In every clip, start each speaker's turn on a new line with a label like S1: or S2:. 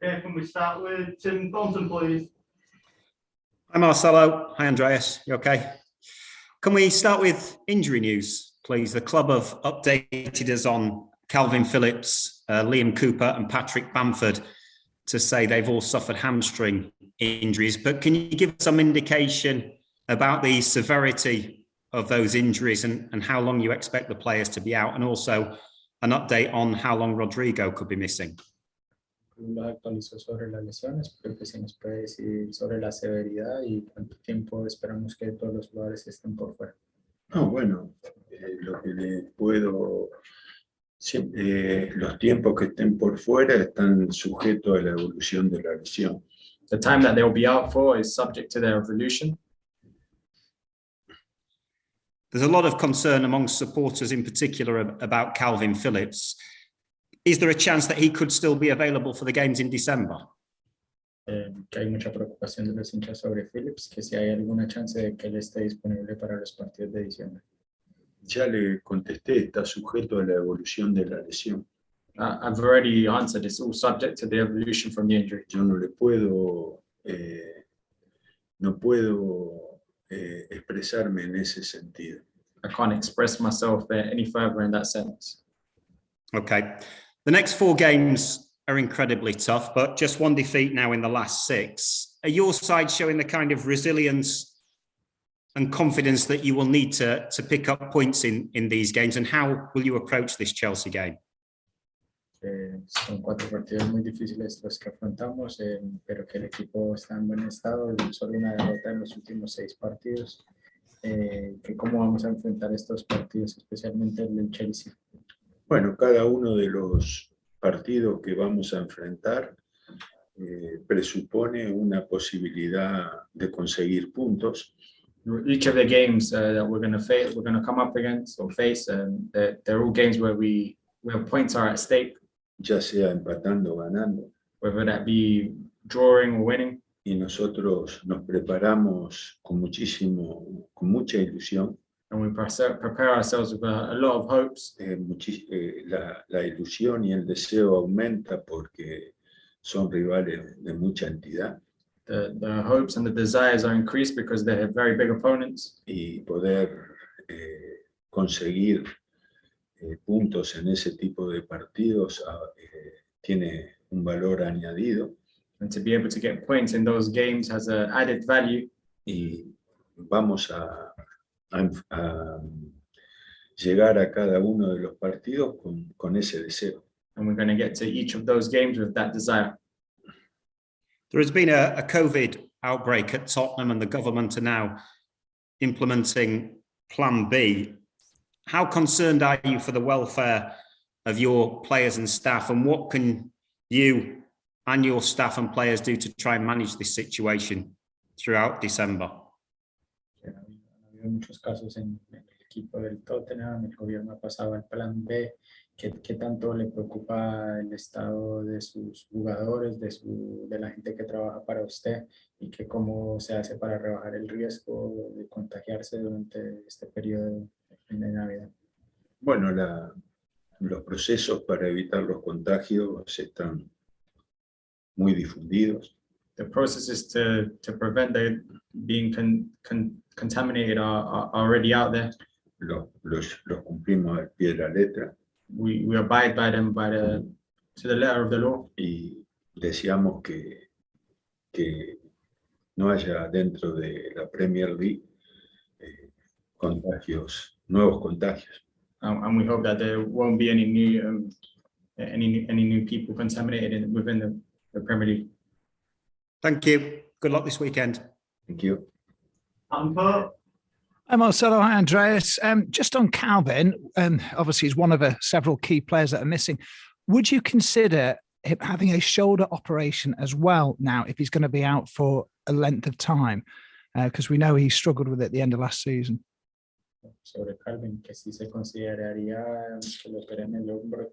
S1: Okay, can we start with Tim Thornton, please?
S2: Hi Marcelo, hi Andreas, you okay? Can we start with injury news, please? The club have updated us on Kalvin Phillips, Liam Cooper and Patrick Bamford to say they've all suffered hamstring injuries, but can you give some indication about the severity of those injuries and how long you expect the players to be out, and also an update on how long Rodrigo could be missing?
S3: Actualizó sobre las lesiones, pero que se nos puede decir sobre la severidad y cuánto tiempo esperamos que todos los jugadores estén por fuera.
S4: No, bueno, lo que le puedo... los tiempos que estén por fuera están sujetos a la evolución de la lesión.
S3: The time that they'll be out for is subject to their evolution.
S2: There's a lot of concern amongst supporters in particular about Kalvin Phillips. Is there a chance that he could still be available for the games in December?
S3: Que hay mucha preocupación de los hinchas sobre Phillips, que si hay alguna chance de que él esté disponible para los partidos de diciembre.
S4: Ya le contesté, está sujeto a la evolución de la lesión.
S3: I've already answered, it's all subject to the evolution from the injury.
S4: Yo no le puedo, no puedo expresarme en ese sentido.
S3: I can't express myself any further in that sense.
S2: Okay. The next 4 games are incredibly tough, but just 1 defeat now in the last 6. Are your side showing the kind of resilience and confidence that you will need to pick up points in these games, and how will you approach this Chelsea game?
S3: Son 4 partidos muy difíciles los que afrontamos, pero que el equipo está en buen estado, solo una derrota en los últimos 6 partidos. Que cómo vamos a enfrentar estos partidos, especialmente el del Chelsea.
S4: Bueno, cada uno de los partidos que vamos a enfrentar presupone una posibilidad de conseguir puntos.
S3: Each of the games that we're going to come up against or face, they're all games where points are at stake.
S4: Ya sea empatando o ganando.
S3: Whether that be drawing or winning.
S4: Y nosotros nos preparamos con mucha ilusión.
S3: And we prepare ourselves with a lot of hopes.
S4: La ilusión y el deseo aumenta porque son rivales de mucha entidad.
S3: The hopes and the desires are increased because they have very big opponents.
S4: Y poder conseguir puntos en ese tipo de partidos tiene un valor añadido.
S3: And to be able to get points in those games has an added value.
S4: Y vamos a llegar a cada uno de los partidos con ese deseo.
S3: And we're going to get to each of those games with that desire.
S2: There has been a COVID outbreak at Tottenham, and the government are now implementing Plan B. How concerned are you for the welfare of your players and staff, and what can you and your staff and players do to try and manage this situation throughout December?
S3: Ha habido muchos casos en el equipo del Tottenham. El gobierno ha pasado al plan B. ¿Qué tanto le preocupa el estado de sus jugadores, de la gente que trabaja para usted, y cómo se hace para rebajar el riesgo de contagiarse durante este periodo de Navidad?
S4: Bueno, los procesos para evitar los contagios están muy difundidos.
S3: The processes to prevent being contaminated are already out there.
S4: Los cumplimos al pie de la letra.
S3: We abide by them to the letter of the law.
S4: Y deseamos que no haya dentro de la Premier League nuevos contagios.
S3: And we hope that there won't be any new people contaminated within the Premier League.
S2: Thank you. Good luck this weekend.
S4: Thank you.
S5: Hi Marcelo, hi Andreas. Just on Kalvin, obviously he's one of several key players that are missing. Would you consider him having a shoulder operation as well now if he's going to be out for a length of time? Because we know he struggled with it at the end of last season.
S3: Sobre Kalvin, que sí se consideraría que lo operen el hombro,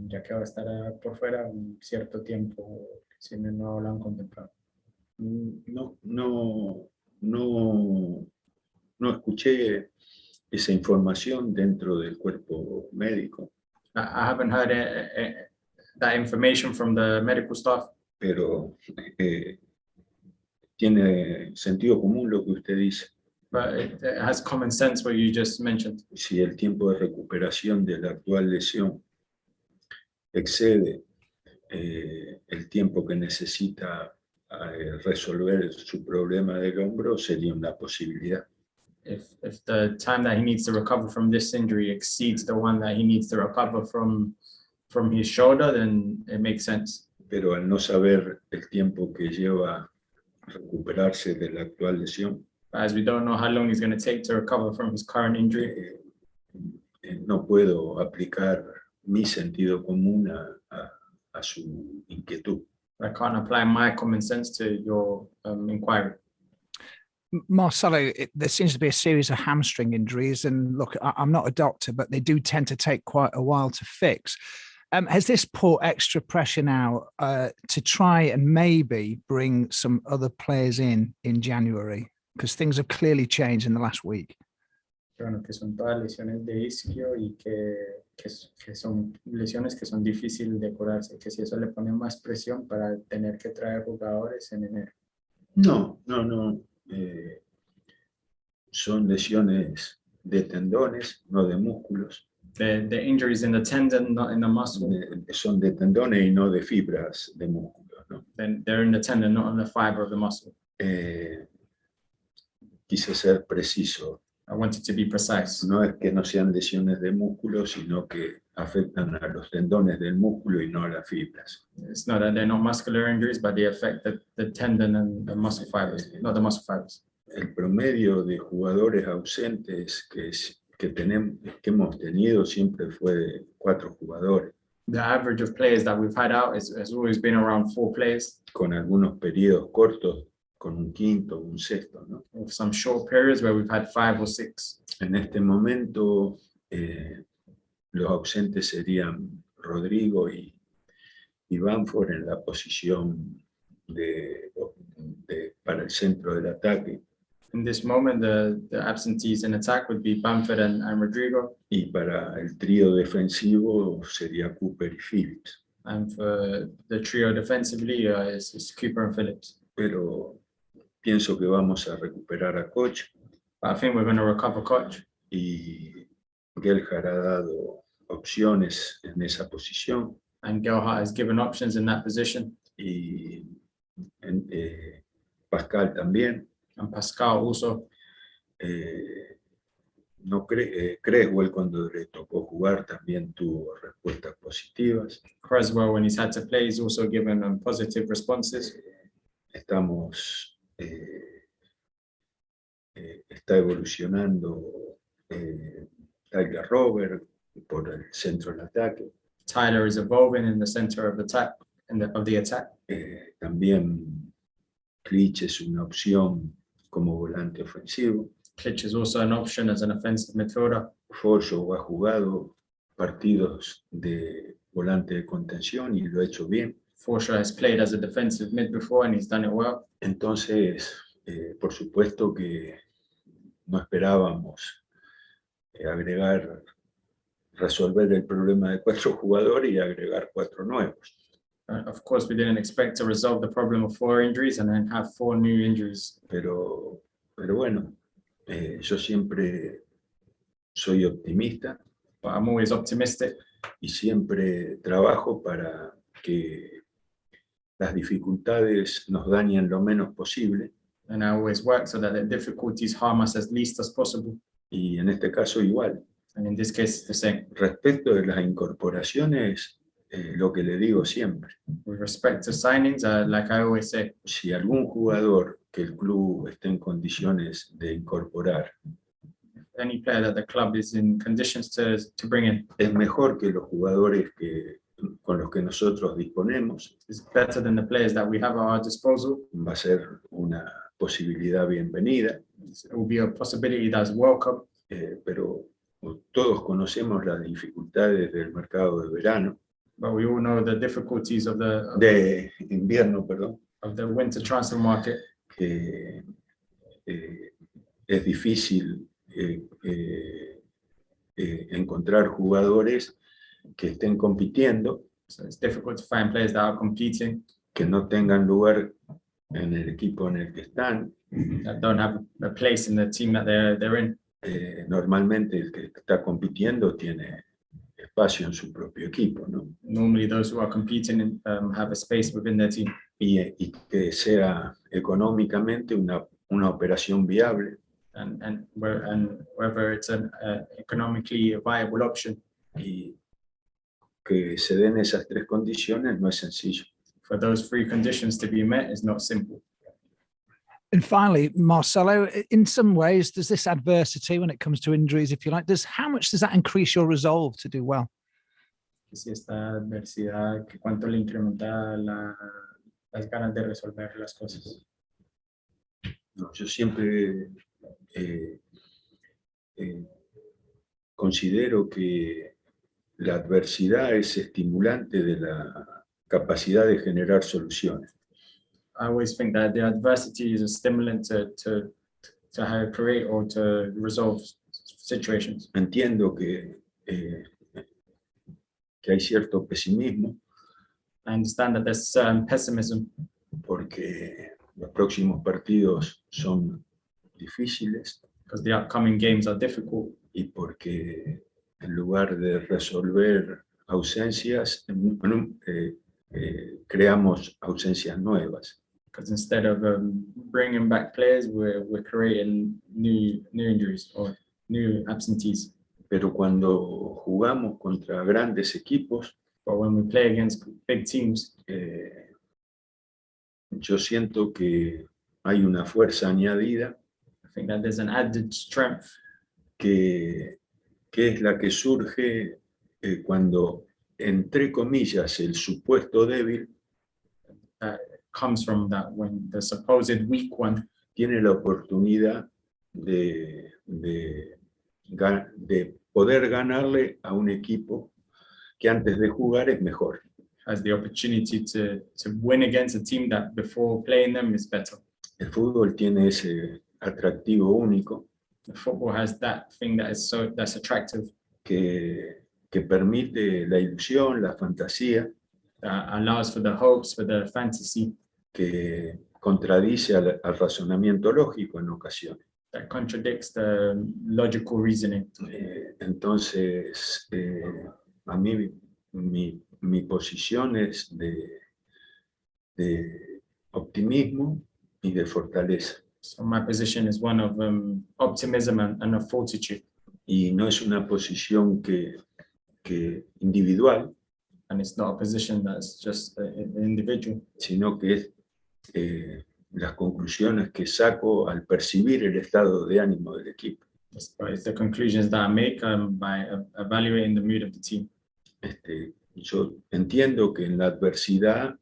S3: ya que va a estar por fuera un cierto tiempo, si no lo han contemplado.
S4: No escuché esa información dentro del cuerpo médico.
S3: I haven't heard that information from the medical staff.
S4: pero tiene sentido común lo que usted dice.
S3: But it has common sense what you just mentioned.
S4: Si el tiempo de recuperación de la actual lesión excede el tiempo que necesita resolver su problema del hombro, sería una posibilidad.
S3: If the time that he needs to recover from this injury exceeds the one that he needs to recover from his shoulder, then it makes sense.
S4: Pero al no saber el tiempo que lleva recuperarse de la actual lesión,
S3: But as we don't know how long he's going to take to recover from his current injury,
S4: no puedo aplicar mi sentido común a su inquietud.
S3: I can't apply my common sense to your inquiry.
S5: Marcelo, there seems to be a series of hamstring injuries. And look, I'm not a doctor, but they do tend to take quite a while to fix. Has this put extra pressure now to try and maybe bring some other players in January? Because things have clearly changed in the last week.
S3: Bueno, que son todas lesiones de isquio y que son lesiones que son difíciles de curarse, que si eso le pone más presión para tener que traer jugadores en enero.
S4: No. Son lesiones de tendones, no de músculos.
S3: The injuries in the tendon, not in the muscle.
S4: Son de tendones y no de fibras de músculos, ¿no?
S3: Then they're in the tendon, not on the fiber of the muscle.
S4: Quise ser preciso.
S3: I wanted to be precise.
S4: No es que no sean lesiones de músculo, sino que afectan a los tendones del músculo y no a las fibras.
S3: It's not that they're not muscular injuries, but they affect the tendon and the muscle fibers, not the muscle fibers.
S4: El promedio de jugadores ausentes que hemos tenido siempre fue de 4 jugadores.
S3: The average of players that we've had out has always been around 4 players.
S4: Con algunos periodos cortos, con un quinto, un sexto, ¿no?
S3: With some short periods where we've had 5 or 6.
S4: En este momento, los ausentes serían Rodrigo y Bamford en la posición para el centro del ataque.
S3: In this moment, the absentees in attack would be Bamford and Rodrigo.
S4: Y para el trío defensivo sería Cooper y Phillips.
S3: And for the trio defensively, it's Cooper and Phillips.
S4: Pero pienso que vamos a recuperar a Koch.
S3: But I think we're going to recover Koch.
S4: Y Gelhard ha dado opciones en esa posición.
S3: And Gelhard has given options in that position.
S4: Y Pascal también.
S3: And Pascal also.
S4: Creswell, cuando le tocó jugar, también tuvo respuestas positivas.
S3: Creswell, when he's had to play, he's also given positive responses.
S4: Está evolucionando Tyler Robert por el centro del ataque.
S3: Tyler is evolving in the center of the attack.
S4: También Klitsch es una opción como volante ofensivo.
S3: Klitsch is also an option as an offensive midfielder.
S4: Follo ha jugado partidos de volante de contención y lo ha hecho bien.
S3: Forshaw has played as a defensive mid before and he's done it well.
S4: Entonces, por supuesto que no esperábamos resolver el problema de 4 jugadores y agregar 4 nuevos.
S3: Of course, we didn't expect to resolve the problem of 4 injuries and then have 4 new injuries.
S4: Pero bueno, yo siempre soy optimista.
S3: But I'm always optimistic.
S4: Y siempre trabajo para que las dificultades nos dañen lo menos posible.
S3: And I always work so that the difficulties harm us as least as possible.
S4: Y en este caso igual.
S3: And in this case, it's the same.
S4: Respecto de las incorporaciones, lo que le digo siempre.
S3: With respect to signings, like I always say,
S4: si algún jugador que el club esté en condiciones de incorporar,
S3: any player that the club is in conditions to bring in,
S4: es mejor que los jugadores con los que nosotros disponemos,
S3: is better than the players that we have at our disposal.
S4: Va a ser una posibilidad bienvenida.
S3: It will be a possibility that's welcome.
S4: Pero todos conocemos las dificultades del mercado de verano.
S3: But we all know the difficulties of
S4: de invierno, perdón.
S3: Of the winter transfer market.
S4: Que es difícil encontrar jugadores que estén compitiendo.
S3: So it's difficult to find players that are competing.
S4: que no tengan lugar en el equipo en el que están.
S3: that don't have a place in the team that they're in.
S4: Normalmente el que está compitiendo tiene espacio en su propio equipo, ¿no?
S3: Normally, those who are competing have a space within their team,
S4: Y que sea económicamente una operación viable.
S3: and whether it's an economically viable option.
S4: Y que se den esas tres condiciones no es sencillo.
S3: For those three conditions to be met is not simple.
S5: And finally, Marcelo, in some ways, does this adversity, when it comes to injuries, if you like, how much does that increase your resolve to do well?
S3: Si esta adversidad, que cuánto le incrementa las ganas de resolver las cosas.
S4: No, yo siempre considero que la adversidad es estimulante de la capacidad de generar soluciones.
S3: I always think that the adversity is a stimulant to create or to resolve situations.
S4: Entiendo que hay cierto pesimismo
S3: I understand that there's pessimism
S4: porque los próximos partidos son difíciles
S3: because the upcoming games are difficult,
S4: y porque en lugar de resolver ausencias, creamos ausencias nuevas.
S3: because instead of bringing back players, we're creating new injuries or new absentees.
S4: Pero cuando jugamos contra grandes equipos,
S3: But when we play against big teams,
S4: yo siento que hay una fuerza añadida
S3: I think that there's an added strength
S4: que es la que surge cuando, entre comillas, el supuesto débil
S3: that comes from that when the supposed weak one
S4: tiene la oportunidad de poder ganarle a un equipo que antes de jugar es mejor.
S3: has the opportunity to win against a team that before playing them is better.
S4: El fútbol tiene ese atractivo único
S3: The football has that thing that's attractive,
S4: que permite la ilusión, la fantasía,
S3: that allows for the hopes, for the fantasy,
S4: que contradice al razonamiento lógico en ocasiones.
S3: that contradicts the logical reasoning.
S4: Entonces, a mí mi posición es de optimismo y de fortaleza.
S3: So my position is one of optimism and of fortitude,
S4: Y no es una posición que individual,
S3: and it's not a position that's just an individual,
S4: sino que es las conclusiones que saco al percibir el estado de ánimo del equipo.
S3: but it's the conclusions that I make by evaluating the mood of the team.
S4: Yo entiendo que en la adversidad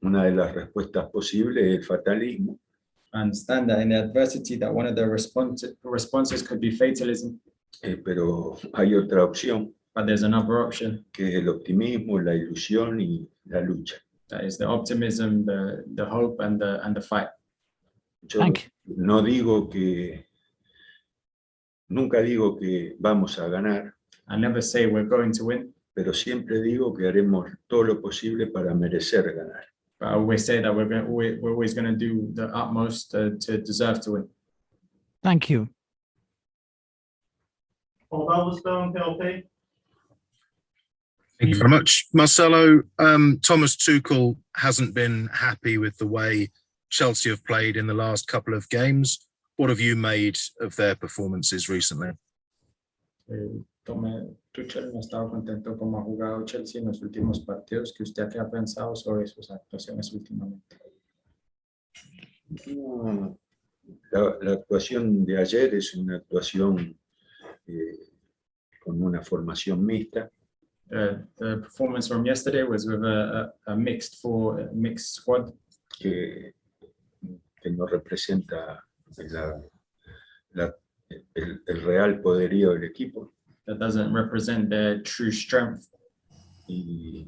S4: una de las respuestas posibles es el fatalismo,
S3: I understand that in the adversity, that one of the responses could be fatalism,
S4: pero hay otra opción
S3: but there's another option,
S4: que es el optimismo, la ilusión y la lucha.
S3: that is the optimism, the hope, and the fight.
S4: Yo
S5: Thank you.
S4: nunca digo que vamos a ganar,
S3: I never say we're going to win,
S4: pero siempre digo que haremos todo lo posible para merecer ganar.
S3: but I always say that we're always going to do the utmost to deserve to win.
S5: Thank you.
S1: Paul Balderstone, PLP.
S6: Thank you very much. Marcelo, Thomas Tuchel hasn't been happy with the way Chelsea have played in the last couple of games. What have you made of their performances recently?
S3: Tuchel no ha estado contento como ha jugado Chelsea en los últimos partidos. ¿Qué usted ha pensado sobre sus actuaciones últimamente?
S4: No, la actuación de ayer es una actuación con una formación mixta.
S3: The performance from yesterday was with a mixed squad
S4: Que no representa el real poderío del equipo.
S3: that doesn't represent their true strength.
S4: Y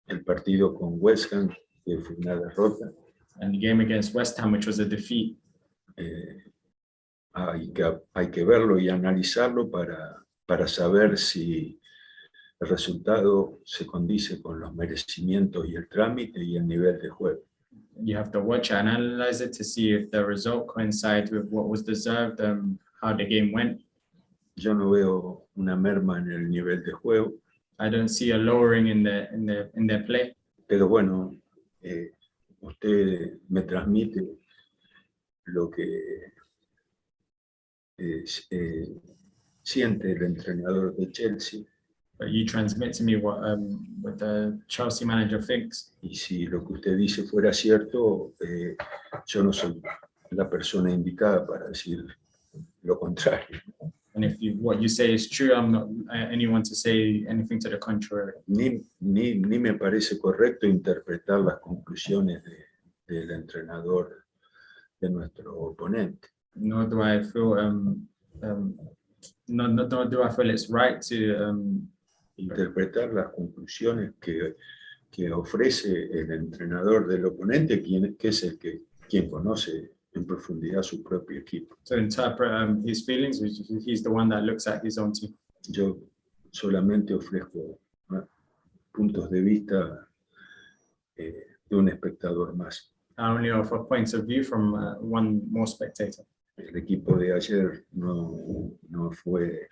S4: el partido con West Ham, que fue una derrota,
S3: And the game against West Ham, which was a defeat,
S4: hay que verlo y analizarlo para saber si el resultado se condice con los merecimientos y el trámite y el nivel de juego.
S3: You have to watch it and analyze it to see if the result coincides with what was deserved, how the game went.
S4: Yo no veo una merma en el nivel de juego,
S3: I don't see a lowering in their play.
S4: pero bueno, usted me transmite lo que siente el entrenador de Chelsea,
S3: But you transmit to me what the Chelsea manager thinks.
S4: y si lo que usted dice fuera cierto, yo no soy la persona indicada para decir lo contrario.
S3: And if what you say is true, I'm not anyone to say anything to the contrary.
S4: Ni me parece correcto interpretar las conclusiones del entrenador de nuestro oponente.
S3: Nor do I feel nor do I feel it's right to
S4: Interpretar las conclusiones que ofrece el entrenador del oponente, que es quien conoce en profundidad su propio equipo.
S3: interpret his feelings. He's the one that looks at his own team.
S4: Yo solamente ofrezco puntos de vista de un espectador más.
S3: I only offer points of view from one more spectator.
S4: El equipo de ayer no fue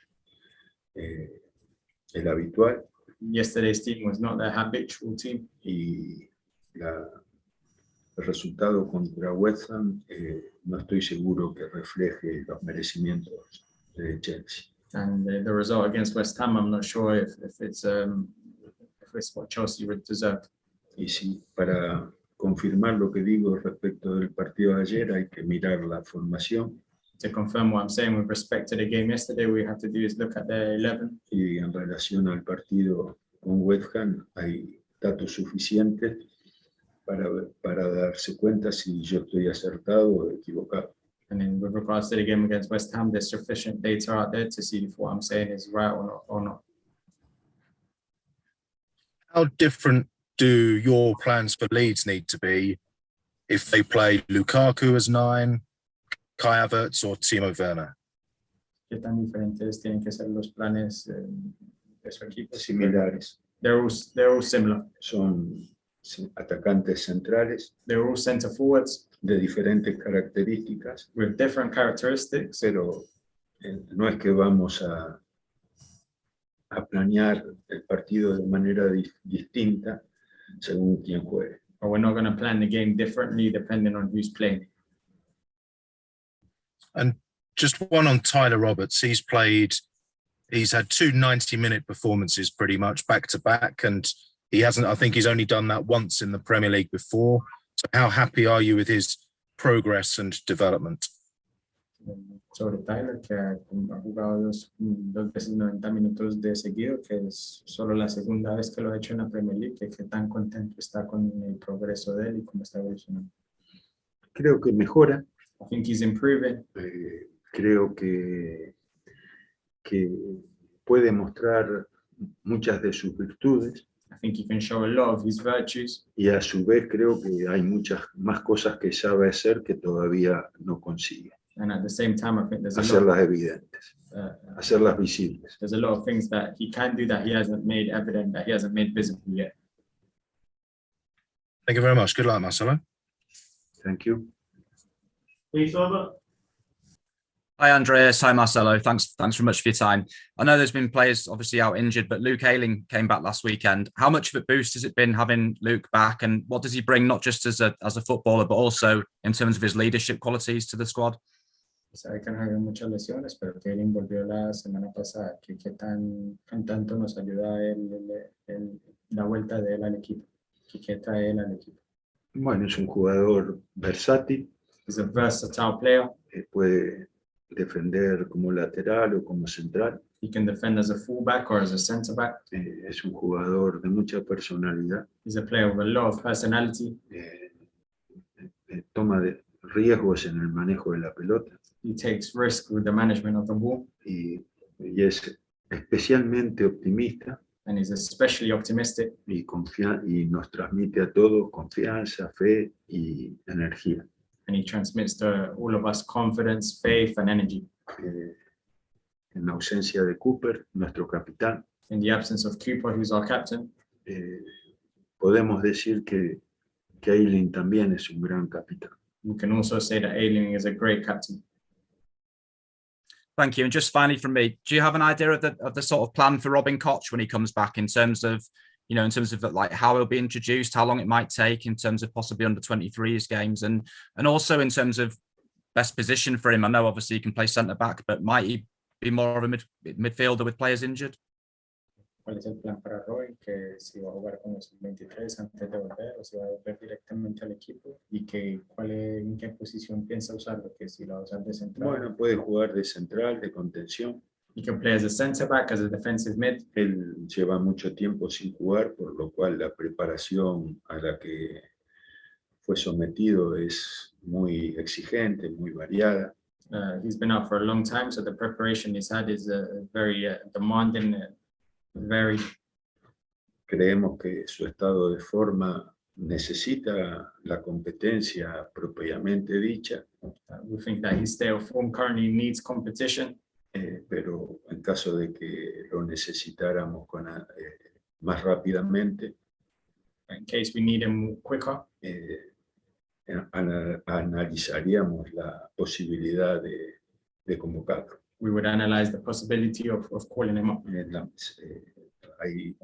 S4: el habitual,
S3: Yesterday's team was not the habitual team,
S4: y el resultado contra West Ham no estoy seguro que refleje los merecimientos de Chelsea.
S3: and the result against West Ham, I'm not sure if it's what Chelsea would deserve.
S4: Y sí, para confirmar lo que digo respecto del partido de ayer, hay que mirar la formación,
S3: To confirm what I'm saying with respect to the game yesterday, we have to do is look at the 11.
S4: y en relación al partido con West Ham hay datos suficientes para darse cuenta si yo estoy acertado o equivocado.
S3: And then with regards to the game against West Ham, there's sufficient data out there to see if what I'm saying is right or not.
S6: How different do your plans for Leeds need to be if they play Lukaku as 9, Kai Havertz or Timo Werner?
S3: ¿Qué tan diferentes tienen que ser los planes de su equipo?
S4: Similares.
S3: They're all similar.
S4: Son atacantes centrales
S3: They're all center forwards
S4: de diferentes características,
S3: with different characteristics.
S4: pero no es que vamos a planear el partido de manera distinta según quien juegue.
S3: But we're not going to plan the game differently depending on who's playing.
S6: And just one on Tyler Roberts. He's had 2 90-minute performances pretty much back to back, and I think he's only done that once in the Premier League before. So how happy are you with his progress and development?
S3: Sobre Tyler, que ha jugado dos veces 90 minutos de seguido, que es solo la segunda vez que lo ha hecho en la Premier League, que tan contento está con el progreso de él y cómo está evolucionando.
S4: Creo que mejora,
S3: I think he's improving.
S4: creo que puede mostrar muchas de sus virtudes,
S3: I think he can show a lot of his virtues,
S4: y a su vez creo que hay muchas más cosas que sabe hacer que todavía no consigue.
S3: and at the same time, I think there's a
S4: Hacerlas evidentes,
S3: lot,
S4: hacerlas visibles.
S3: there's a lot of things that he can do that he hasn't made evident, that he hasn't made visible yet.
S6: Thank you very much. Good luck, Marcelo.
S4: Thank you.
S1: Please, over.
S2: Hi, Andreas. Hi, Marcelo. Thanks very much for your time. I know there's been players obviously out injured, but Luke Ayling came back last weekend. How much of a boost has it been having Luke back, and what does he bring not just as a footballer, but also in terms of his leadership qualities to the squad?
S3: Sabe que han habido muchas lesiones, pero Kalvin volvió la semana pasada. ¿Qué tanto nos ayuda la vuelta de él al equipo? ¿Qué trae él al equipo?
S4: Bueno, es un jugador versátil,
S3: He's a versatile player.
S4: puede defender como lateral o como central.
S3: He can defend as a fullback or as a centre back.
S4: Es un jugador de mucha personalidad,
S3: He's a player with a lot of personality.
S4: toma riesgos en el manejo de la pelota,
S3: He takes risk with the management of the ball,
S4: y es especialmente optimista,
S3: and he's especially optimistic,
S4: y nos transmite a todos confianza, fe y energía.
S3: and he transmits to all of us confidence, faith, and energy.
S4: En la ausencia de Cooper, nuestro capitán,
S3: In the absence of Cooper, who's our captain,
S4: podemos decir que Kalvin también es un gran capitán.
S3: we can also say that Ayling is a great captain.
S7: Thank you. And just finally from me, do you have an idea of the sort of plan for Robin Koch when he comes back in terms of, you know, in terms of like how he'll be introduced, how long it might take in terms of possibly under 23s games, and also in terms of best position for him? I know obviously he can play centre back, but might he be more of a midfielder with players injured?
S3: ¿Cuál es el plan para Robin? Que si va a jugar con los 23 antes de volver o si va a volver directamente al equipo, y que en qué posición piensa usarlo, que si lo va a usar de central.
S4: Bueno, puede jugar de central, de contención.
S3: He can play as a centre back, as a defensive mid.
S4: Él lleva mucho tiempo sin jugar, por lo cual la preparación a la que fue sometido es muy exigente, muy variada.
S3: He's been out for a long time, so the preparation he's had is very demanding, very.
S4: Creemos que su estado de forma necesita la competencia propiamente dicha,
S3: We think that his state of form currently needs competition.
S4: pero en caso de que lo necesitáramos más rápidamente,
S3: In case we need him quicker,
S4: analizaríamos la posibilidad de convocarlo.
S3: we would analyze the possibility of calling him up.
S4: Hay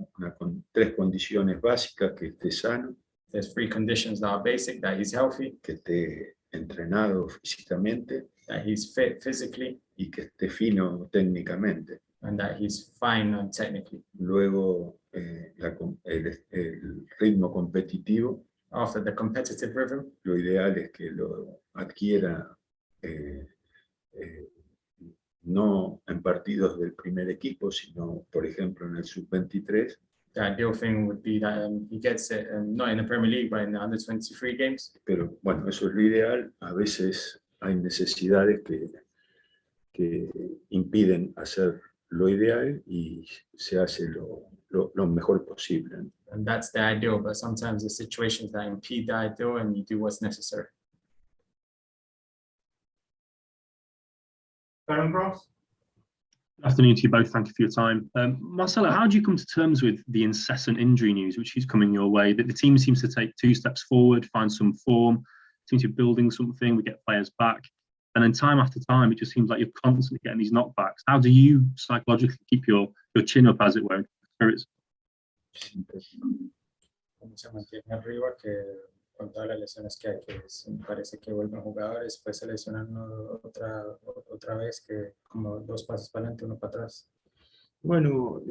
S4: tres condiciones básicas: que esté sano,
S3: There's 3 conditions that are basic: that he's healthy,
S4: que esté entrenado físicamente
S3: that he's fit physically,
S4: y que esté fino técnicamente.
S3: and that he's fine technically.
S4: Luego, el ritmo competitivo,
S3: After the competitive rhythm,
S4: lo ideal es que lo adquiera no en partidos del primer equipo, sino, por ejemplo, en el sub-23.
S3: the ideal thing would be that he gets it, not in the Premier League, but in the under 23 games.
S4: Pero bueno, eso es lo ideal. A veces hay necesidades que impiden hacer lo ideal y se hace lo mejor posible.
S3: And that's the ideal, but sometimes there's situations that impede the ideal, and you do what's necessary.
S1: Darren Cross?
S8: Afternoon to you both. Thank you for your time. Marcelo, how do you come to terms with the incessant injury news which is coming your way? That the team seems to take 2 steps forward, find some form, seems to be building something, we get players back, and then time after time, it just seems like you're constantly getting these knockbacks. How do you psychologically keep your chin up, as it were, in spirits?
S3: Como se mantiene arriba, que con todas las lesiones que hay, que parece que vuelven jugadores, después se lesionan otra vez, que como 2 pasos para adelante, 1 para atrás.
S4: Bueno,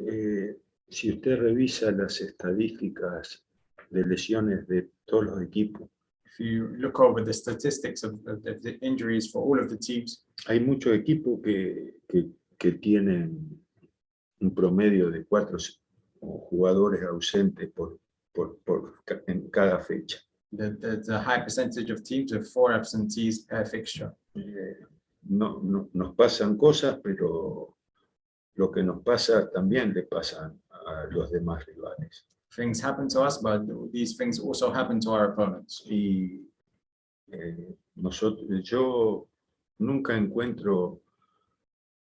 S4: si usted revisa las estadísticas de lesiones de todos los equipos,
S3: If you look over the statistics of the injuries for all of the teams,
S4: hay muchos equipos que tienen un promedio de 4 jugadores ausentes en cada fecha.
S3: there's a high percentage of teams with 4 absentees per fixture.
S4: No, nos pasan cosas, pero lo que nos pasa también le pasa a los demás rivales.
S3: Things happen to us, but these things also happen to our opponents.
S4: Y yo nunca encuentro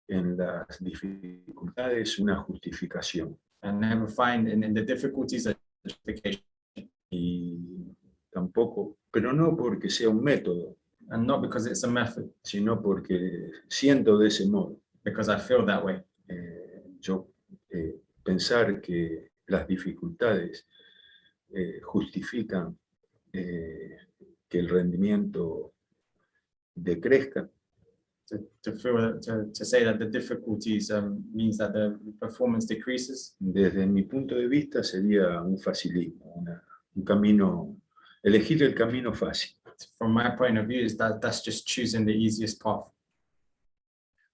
S4: en las dificultades una justificación.
S3: And never find in the difficulties a justification.
S4: Y tampoco, pero no porque sea un método,
S3: And not because it's a method,
S4: sino porque siento de ese modo.
S3: because I feel that way.
S4: Pensar que las dificultades justifican que el rendimiento decrezca,
S3: To say that the difficulties means that the performance decreases.
S4: desde mi punto de vista sería un facilismo, un camino, elegir el camino fácil.
S3: From my point of view, is that's just choosing the easiest path.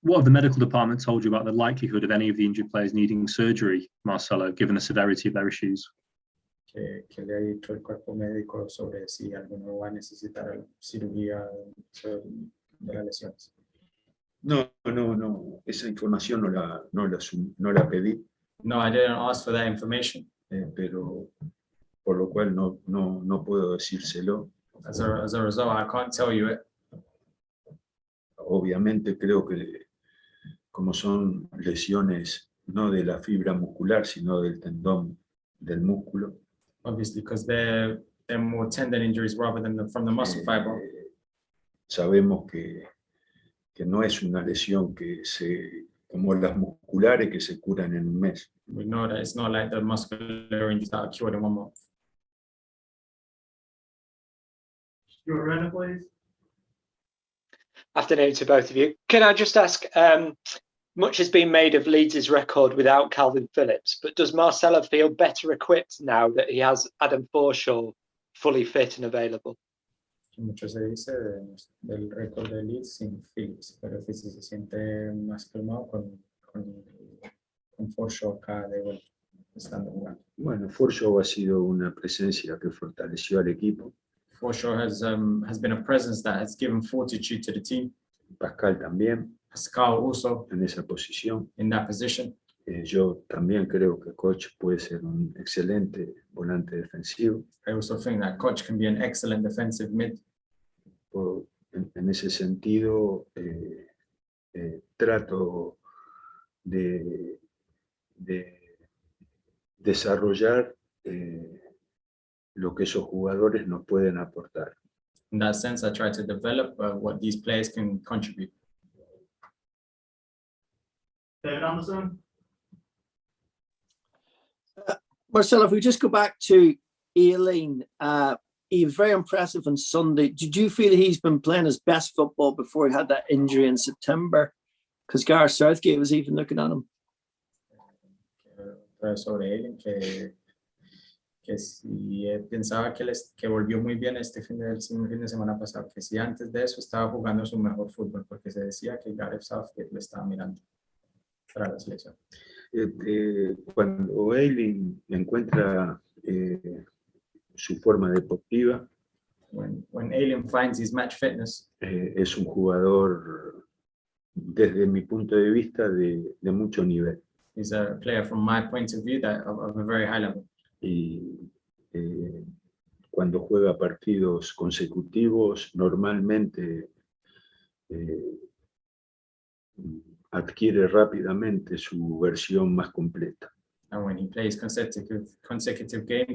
S8: What have the medical department told you about the likelihood of any of the injured players needing surgery, Marcelo, given the severity of their issues?
S3: Que le ha dicho el cuerpo médico sobre si alguno va a necesitar cirugía de las lesiones.
S4: No, esa información no la pedí,
S3: No, I didn't ask for that information.
S4: pero por lo cual no puedo decírselo.
S3: As a result, I can't tell you it.
S4: Obviamente creo que como son lesiones no de la fibra muscular, sino del tendón del músculo.
S3: obviously, because they're more tendon injuries rather than from the muscle fiber.
S4: Sabemos que no es una lesión como las musculares que se curan en un mes.
S3: We know that it's not like the muscular injuries that are cured in 1 month.
S1: Stuart Renner, please.
S9: Afternoon to both of you. Can I just ask, much has been made of Leeds' record without Kalvin Phillips, but does Marcelo feel better equipped now that he has Adam Forshaw fully fit and available?
S3: Mucho se dice del récord de Leeds sin Phillips, pero que si se siente más calmado con Forshaw acá de vuelta, estando jugando.
S4: Bueno, Forshaw ha sido una presencia que fortaleció al equipo.
S3: Forshaw has been a presence that has given fortitude to the team.
S4: Pascal también,
S3: Pascal also
S4: en esa posición.
S3: in that position.
S4: Yo también creo que Koch puede ser un excelente volante defensivo.
S3: I also think that Koch can be an excellent defensive mid.
S4: En ese sentido, trato de desarrollar lo que esos jugadores nos pueden aportar.
S3: In that sense, I try to develop what these players can contribute.
S1: David Anderson.
S10: Marcelo, if we just go back to Aileen, he was very impressive on Sunday. Did you feel he's been playing his best football before he had that injury in September? Because Gareth Southgate was even looking at him.
S3: Sobre él, que si pensaba que volvió muy bien este fin de semana pasado, que si antes de eso estaba jugando su mejor fútbol, porque se decía que Gareth Southgate le estaba mirando para la selección.
S4: Cuando Aileen encuentra su forma deportiva,
S3: when Aileen finds his match fitness,
S4: es un jugador, desde mi punto de vista, de mucho nivel.
S3: He's a player from my point of view that of a very high level.
S4: Y cuando juega partidos consecutivos, normalmente adquiere rápidamente su versión más completa.
S3: And when he plays consecutive games,